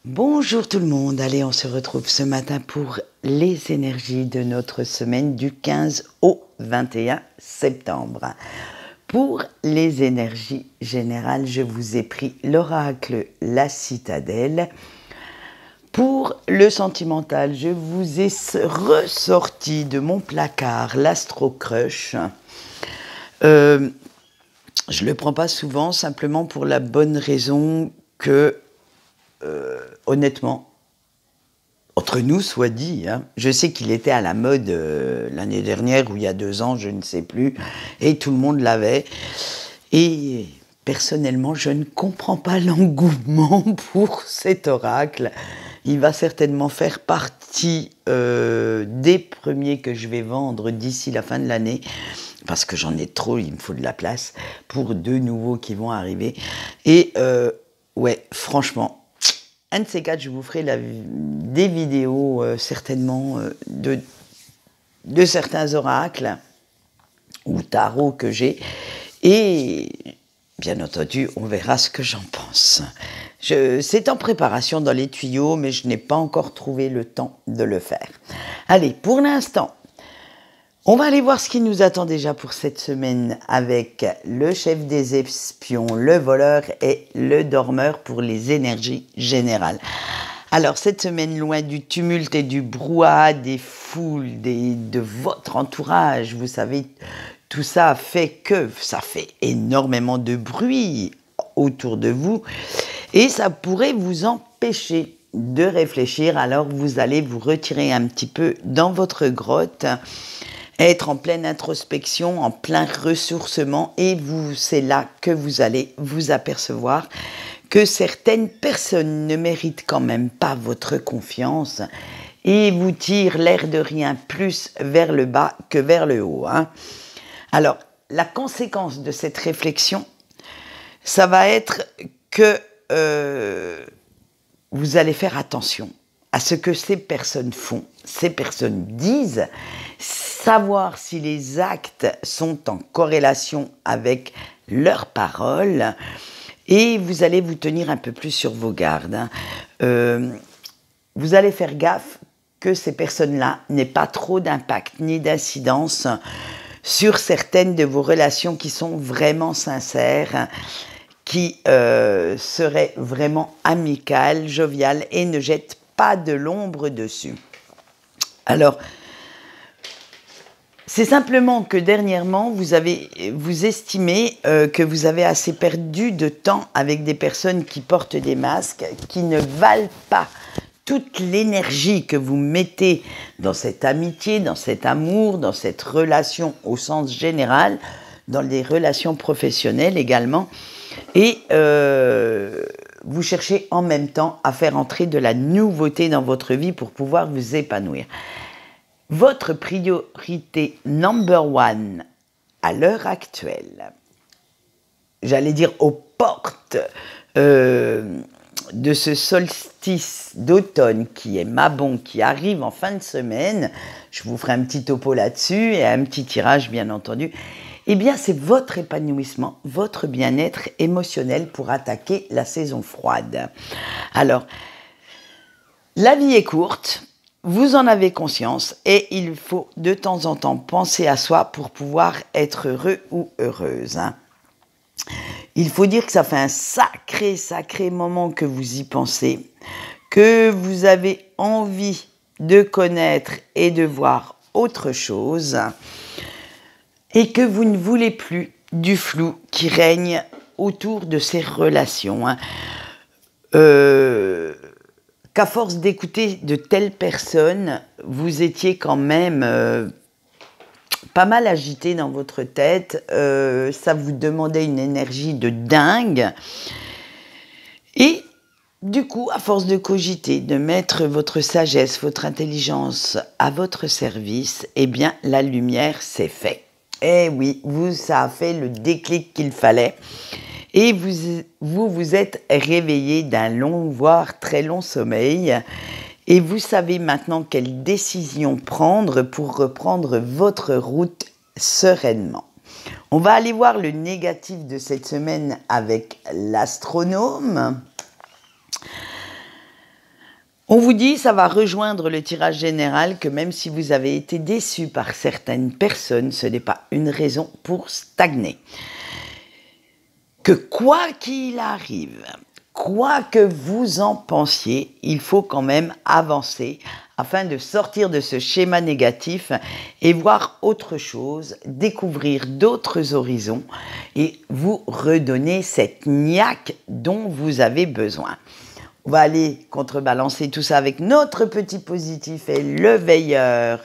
Bonjour tout le monde, allez on se retrouve ce matin pour les énergies de notre semaine du 15 au 21 septembre. Pour les énergies générales, je vous ai pris l'oracle La Citadelle. Pour le sentimental, je vous ai ressorti de mon placard l'Astro Crush. Je ne le prends pas souvent, simplement pour la bonne raison que, honnêtement, entre nous soit dit, hein, je sais qu'il était à la mode l'année dernière ou il y a 2 ans, je ne sais plus, et tout le monde l'avait. Et personnellement, je ne comprends pas l'engouement pour cet oracle. Il va certainement faire partie des premiers que je vais vendre d'ici la fin de l'année, parce que j'en ai trop, il me faut de la place pour 2 nouveaux qui vont arriver. Et ouais, franchement, un de ces 4, je vous ferai des vidéos certainement de certains oracles ou tarots que j'ai. Et bien entendu, on verra ce que j'en pense. C'est en préparation dans les tuyaux, mais je n'ai pas encore trouvé le temps de le faire. Allez, pour l'instant, on va aller voir ce qui nous attend déjà pour cette semaine avec le chef des espions, le voleur et le dormeur pour les énergies générales. Alors, cette semaine, loin du tumulte et du brouhaha des foules, de votre entourage, vous savez, tout ça fait énormément de bruit autour de vous et ça pourrait vous empêcher de réfléchir. Alors, vous allez vous retirer un petit peu dans votre grotte, être en pleine introspection, en plein ressourcement, et c'est là que vous allez vous apercevoir que certaines personnes ne méritent quand même pas votre confiance et vous tirent l'air de rien plus vers le bas que vers le haut, hein. Alors, la conséquence de cette réflexion, ça va être que vous allez faire attention à ce que ces personnes font, ces personnes disent, savoir si les actes sont en corrélation avec leurs paroles, et vous allez vous tenir un peu plus sur vos gardes, hein. Vous allez faire gaffe que ces personnes-là n'aient pas trop d'impact ni d'incidence sur certaines de vos relations qui sont vraiment sincères, qui seraient vraiment amicales, joviales et ne jettent pas de l'ombre dessus. Alors, c'est simplement que dernièrement, vous estimez que vous avez assez perdu de temps avec des personnes qui portent des masques, qui ne valent pas toute l'énergie que vous mettez dans cette amitié, dans cet amour, dans cette relation au sens général, dans les relations professionnelles également. Et vous cherchez en même temps à faire entrer de la nouveauté dans votre vie pour pouvoir vous épanouir. Votre priorité number one à l'heure actuelle, j'allais dire aux portes de ce solstice d'automne qui est Mabon, qui arrive en fin de semaine, je vous ferai un petit topo là-dessus et un petit tirage bien entendu, eh bien c'est votre épanouissement, votre bien-être émotionnel pour attaquer la saison froide. Alors, la vie est courte, vous en avez conscience et il faut de temps en temps penser à soi pour pouvoir être heureux ou heureuse, hein. Il faut dire que ça fait un sacré moment que vous y pensez, que vous avez envie de connaître et de voir autre chose et que vous ne voulez plus du flou qui règne autour de ces relations, hein. Qu'à force d'écouter de telles personnes, vous étiez quand même pas mal agité dans votre tête, ça vous demandait une énergie de dingue. Et du coup, à force de cogiter, de mettre votre sagesse, votre intelligence à votre service, eh bien, la lumière s'est faite. Eh oui, ça a fait le déclic qu'il fallait. Et vous êtes réveillé d'un long, voire très long sommeil. Et vous savez maintenant quelle décision prendre pour reprendre votre route sereinement. On va aller voir le négatif de cette semaine avec l'astronome. On vous dit, ça va rejoindre le tirage général, que même si vous avez été déçu par certaines personnes, ce n'est pas une raison pour stagner. Que quoi qu'il arrive, quoi que vous en pensiez, il faut quand même avancer afin de sortir de ce schéma négatif et voir autre chose, découvrir d'autres horizons et vous redonner cette niaque dont vous avez besoin. On va aller contrebalancer tout ça avec notre petit positif et le veilleur.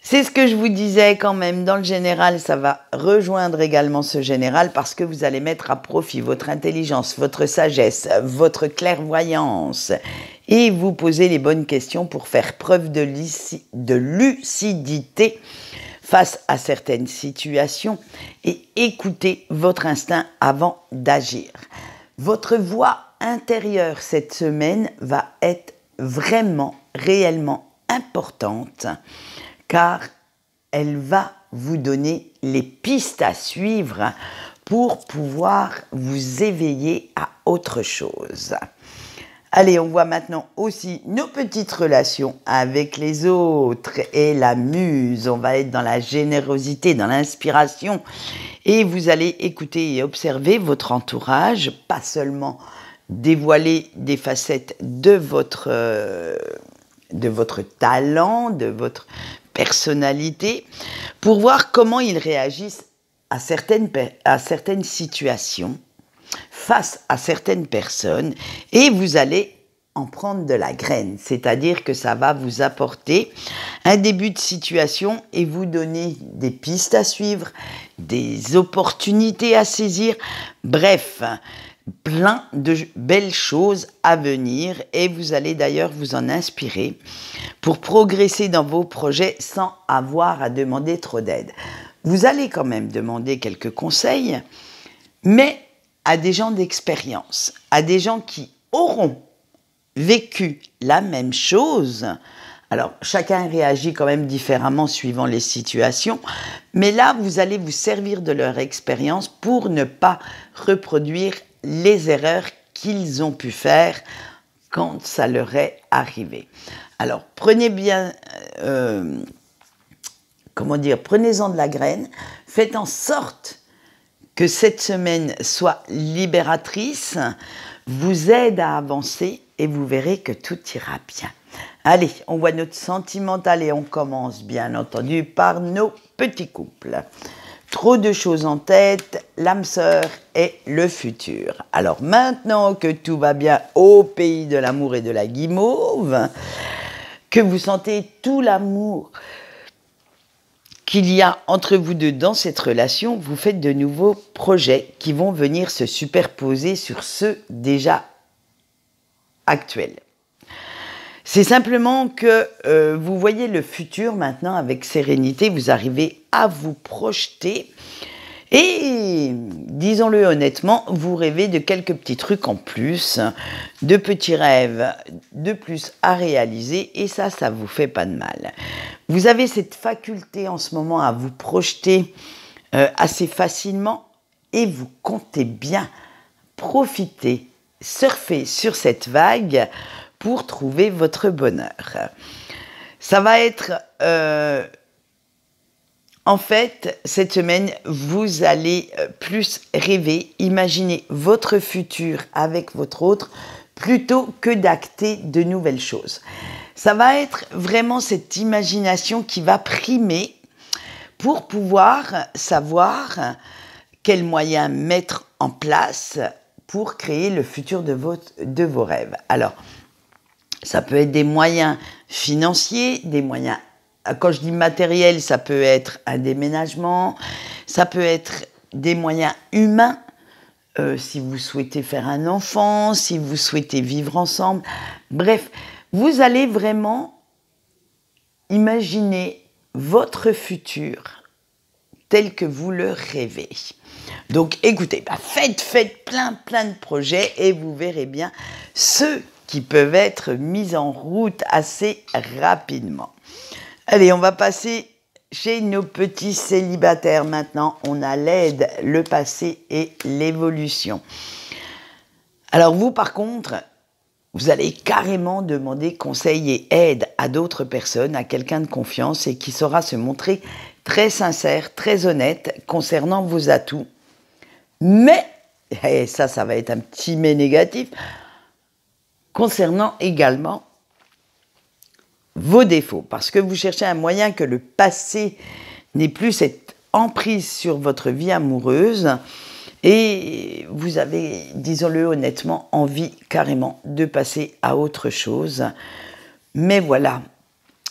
C'est ce que je vous disais quand même, dans le général, ça va rejoindre également ce général parce que vous allez mettre à profit votre intelligence, votre sagesse, votre clairvoyance et vous poser les bonnes questions pour faire preuve de lucidité face à certaines situations et écouter votre instinct avant d'agir. Votre voix intérieure cette semaine va être vraiment, réellement importante car elle va vous donner les pistes à suivre pour pouvoir vous éveiller à autre chose. Allez, on voit maintenant aussi nos petites relations avec les autres et la muse. On va être dans la générosité, dans l'inspiration. Et vous allez écouter et observer votre entourage, pas seulement dévoiler des facettes de votre talent, de votre personnalité, pour voir comment ils réagissent à certaines situations, face à certaines personnes, et vous allez en prendre de la graine, c'est-à-dire que ça va vous apporter un début de situation et vous donner des pistes à suivre, des opportunités à saisir, bref, plein de belles choses à venir et vous allez d'ailleurs vous en inspirer pour progresser dans vos projets sans avoir à demander trop d'aide. Vous allez quand même demander quelques conseils, mais à des gens d'expérience, à des gens qui auront vécu la même chose. Alors, chacun réagit quand même différemment suivant les situations, mais là, vous allez vous servir de leur expérience pour ne pas reproduire les erreurs qu'ils ont pu faire quand ça leur est arrivé. Alors, prenez-en de la graine, faites en sorte que cette semaine soit libératrice, vous aide à avancer et vous verrez que tout ira bien. Allez, on voit notre sentimental et on commence bien entendu par nos petits couples. Trop de choses en tête, l'âme sœur et le futur. Alors maintenant que tout va bien au pays de l'amour et de la guimauve, que vous sentez tout l'amour qu'il y a entre vous deux dans cette relation, vous faites de nouveaux projets qui vont venir se superposer sur ceux déjà actuels. C'est simplement que vous voyez le futur maintenant avec sérénité, vous arrivez à vous projeter et, disons-le honnêtement, vous rêvez de quelques petits trucs en plus, de petits rêves de plus à réaliser et ça vous fait pas de mal. Vous avez cette faculté en ce moment à vous projeter assez facilement et vous comptez bien profiter, surfer sur cette vague pour trouver votre bonheur. Ça va être... en fait, cette semaine, vous allez plus rêver, imaginer votre futur avec votre autre, plutôt que d'acter de nouvelles choses. Ça va être vraiment cette imagination qui va primer pour pouvoir savoir quels moyens mettre en place pour créer le futur de vos rêves. Alors, ça peut être des moyens financiers, des moyens, quand je dis matériel, ça peut être un déménagement, ça peut être des moyens humains, si vous souhaitez faire un enfant, si vous souhaitez vivre ensemble. Bref, vous allez vraiment imaginer votre futur tel que vous le rêvez. Donc écoutez, faites plein de projets et vous verrez bien ceux qui peuvent être mis en route assez rapidement. Allez, on va passer chez nos petits célibataires maintenant. On a l'aide, le passé et l'évolution. Alors vous, par contre, Vous allez carrément demander conseil et aide à d'autres personnes, à quelqu'un de confiance et qui saura se montrer très sincère, très honnête concernant vos atouts. Mais, et ça va être un petit mais négatif, concernant également vos défauts. Parce que vous cherchez un moyen que le passé n'ait plus cette emprise sur votre vie amoureuse. Et vous avez, disons-le honnêtement, envie carrément de passer à autre chose. Mais voilà,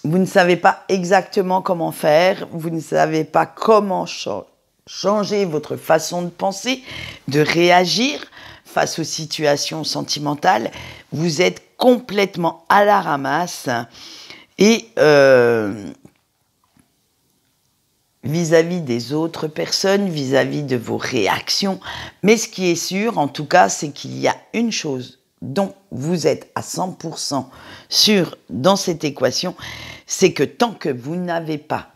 vous ne savez pas exactement comment faire, vous ne savez pas comment changer votre façon de penser, de réagir face aux situations sentimentales. Vous êtes complètement à la ramasse et vis-à-vis des autres personnes, vis-à-vis de vos réactions. Mais ce qui est sûr, en tout cas, c'est qu'il y a une chose dont vous êtes à 100% sûr dans cette équation, c'est que tant que vous n'avez pas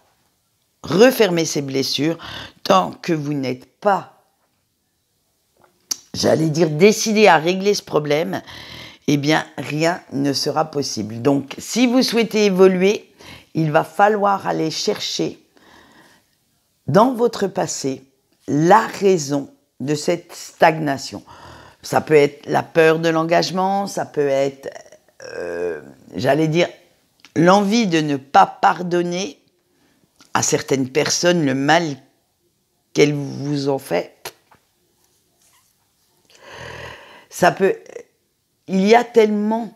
refermé ces blessures, tant que vous n'êtes pas, j'allais dire, décidé à régler ce problème, eh bien, rien ne sera possible. Donc, si vous souhaitez évoluer, il va falloir aller chercher dans votre passé la raison de cette stagnation. Ça peut être la peur de l'engagement, ça peut être, j'allais dire, l'envie de ne pas pardonner à certaines personnes le mal qu'elles vous ont fait. Il y a tellement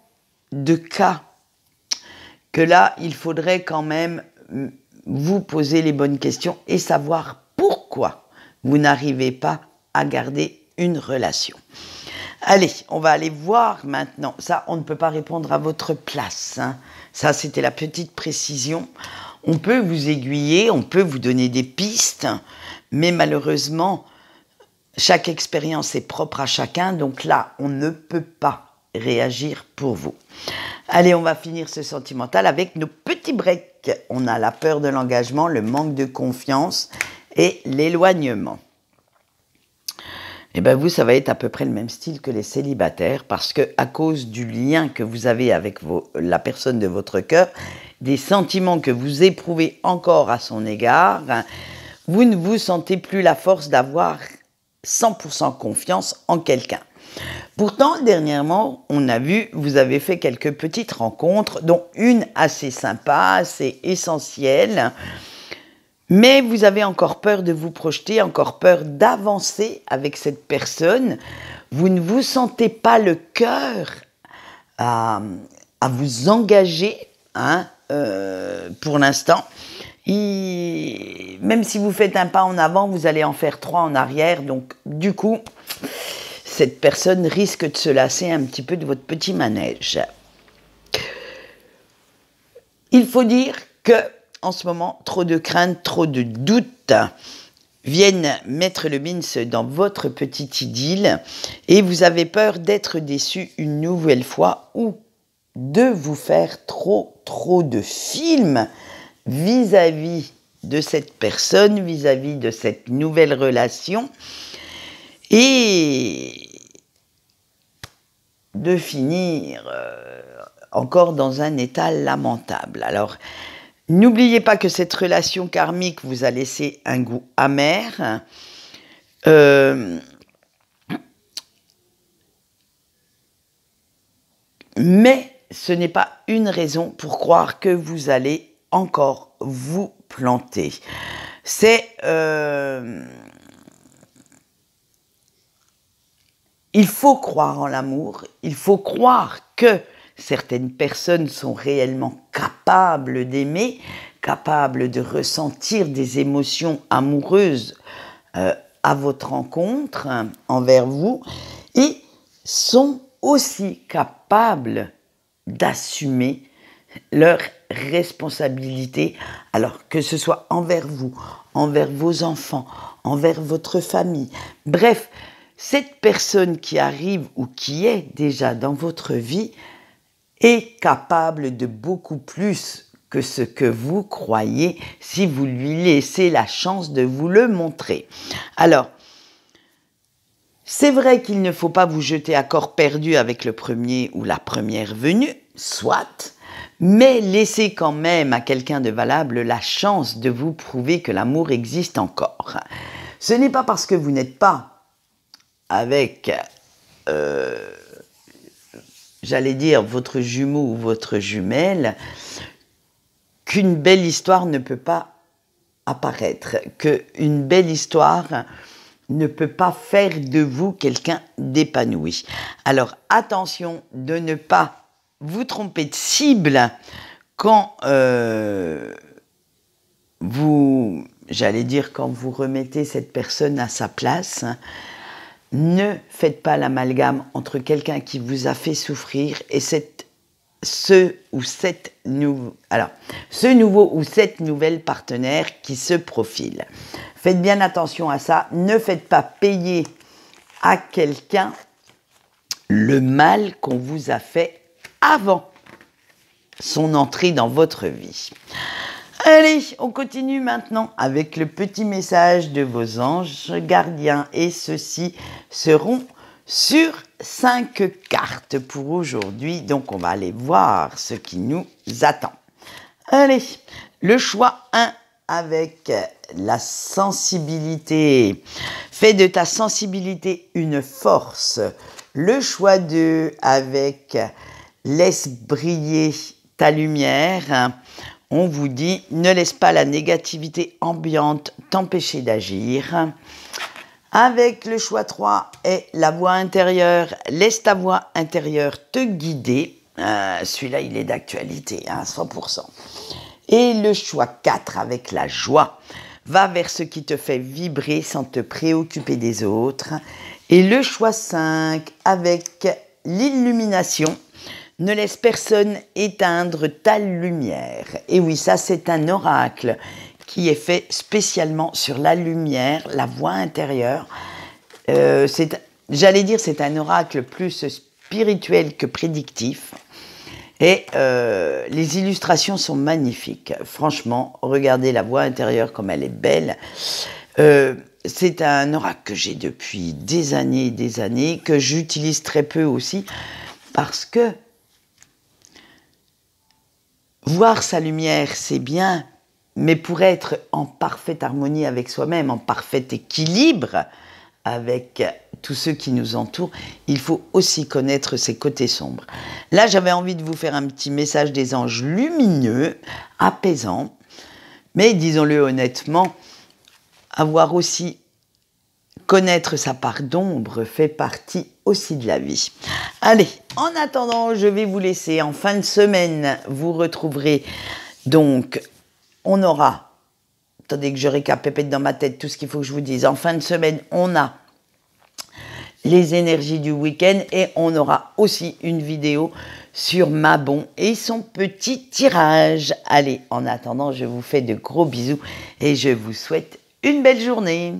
de cas que là, il faudrait quand même vous poser les bonnes questions et savoir pourquoi vous n'arrivez pas à garder une relation. Allez, on va aller voir maintenant. Ça, on ne peut pas répondre à votre place, hein. Ça, c'était la petite précision. On peut vous aiguiller, on peut vous donner des pistes, mais malheureusement, chaque expérience est propre à chacun. Donc là, on ne peut pas réagir pour vous. Allez, on va finir ce sentimental avec nos petits breaks. On a la peur de l'engagement, le manque de confiance et l'éloignement. Et bien vous, ça va être à peu près le même style que les célibataires parce que à cause du lien que vous avez avec la personne de votre cœur, des sentiments que vous éprouvez encore à son égard, vous ne vous sentez plus la force d'avoir 100% confiance en quelqu'un. Pourtant, dernièrement, on a vu, vous avez fait quelques petites rencontres, dont une assez sympa, assez essentielle, mais vous avez encore peur de vous projeter, encore peur d'avancer avec cette personne. Vous ne vous sentez pas le cœur à vous engager, hein, pour l'instant. Même si vous faites un pas en avant, vous allez en faire 3 en arrière, donc du coup, cette personne risque de se lasser un petit peu de votre petit manège. Il faut dire que, en ce moment, trop de craintes, trop de doutes viennent mettre le mince dans votre petite idylle et vous avez peur d'être déçu une nouvelle fois ou de vous faire trop de films vis-à-vis de cette personne, vis-à-vis de cette nouvelle relation et de finir encore dans un état lamentable. Alors, n'oubliez pas que cette relation karmique vous a laissé un goût amer. Mais ce n'est pas une raison pour croire que vous allez encore vous planter. Il faut croire en l'amour, il faut croire que certaines personnes sont réellement capables d'aimer, capables de ressentir des émotions amoureuses à votre rencontre, envers vous, et sont aussi capables d'assumer leurs responsabilités, alors que ce soit envers vous, envers vos enfants, envers votre famille. Bref, cette personne qui arrive ou qui est déjà dans votre vie est capable de beaucoup plus que ce que vous croyez si vous lui laissez la chance de vous le montrer. Alors, C'est vrai qu'il ne faut pas vous jeter à corps perdu avec le premier ou la première venue, soit, mais laissez quand même à quelqu'un de valable la chance de vous prouver que l'amour existe encore. Ce n'est pas parce que vous n'êtes pas avec, j'allais dire, votre jumeau ou votre jumelle, qu'une belle histoire ne peut pas apparaître, qu'une belle histoire ne peut pas faire de vous quelqu'un d'épanoui. Alors attention de ne pas vous tromper de cible quand quand vous remettez cette personne à sa place. Ne faites pas l'amalgame entre quelqu'un qui vous a fait souffrir et ce nouveau ou cette nouvelle partenaire qui se profile. Faites bien attention à ça. Ne faites pas payer à quelqu'un le mal qu'on vous a fait avant son entrée dans votre vie. Allez, on continue maintenant avec le petit message de vos anges gardiens. Et ceux-ci seront sur 5 cartes pour aujourd'hui. Donc, on va aller voir ce qui nous attend. Allez, le choix 1 avec la sensibilité. Fais de ta sensibilité une force. Le choix 2 avec laisse briller ta lumière. On vous dit, ne laisse pas la négativité ambiante t'empêcher d'agir. Avec le choix 3 et la voix intérieure, laisse ta voix intérieure te guider. Celui-là, il est d'actualité, 100%. Et le choix 4 avec la joie, va vers ce qui te fait vibrer sans te préoccuper des autres. Et le choix 5 avec l'illumination, ne laisse personne éteindre ta lumière. Et oui, ça c'est un oracle qui est fait spécialement sur la lumière, la voix intérieure. J'allais dire c'est un oracle plus spirituel que prédictif. Et les illustrations sont magnifiques. Franchement, regardez la voix intérieure comme elle est belle. C'est un oracle que j'ai depuis des années, que j'utilise très peu aussi, parce que voir sa lumière, c'est bien, mais pour être en parfaite harmonie avec soi-même, en parfait équilibre avec tous ceux qui nous entourent, il faut aussi connaître ses côtés sombres. Là, j'avais envie de vous faire un petit message des anges lumineux, apaisant, mais disons-le honnêtement, connaître sa part d'ombre fait partie aussi de la vie. Allez, en attendant, je vais vous laisser. En fin de semaine, vous retrouverez donc, on aura, attendez que je récapitule dans ma tête tout ce qu'il faut que je vous dise. En fin de semaine, on a les énergies du week-end et on aura aussi une vidéo sur Mabon et son petit tirage. Allez, en attendant, je vous fais de gros bisous et je vous souhaite une belle journée.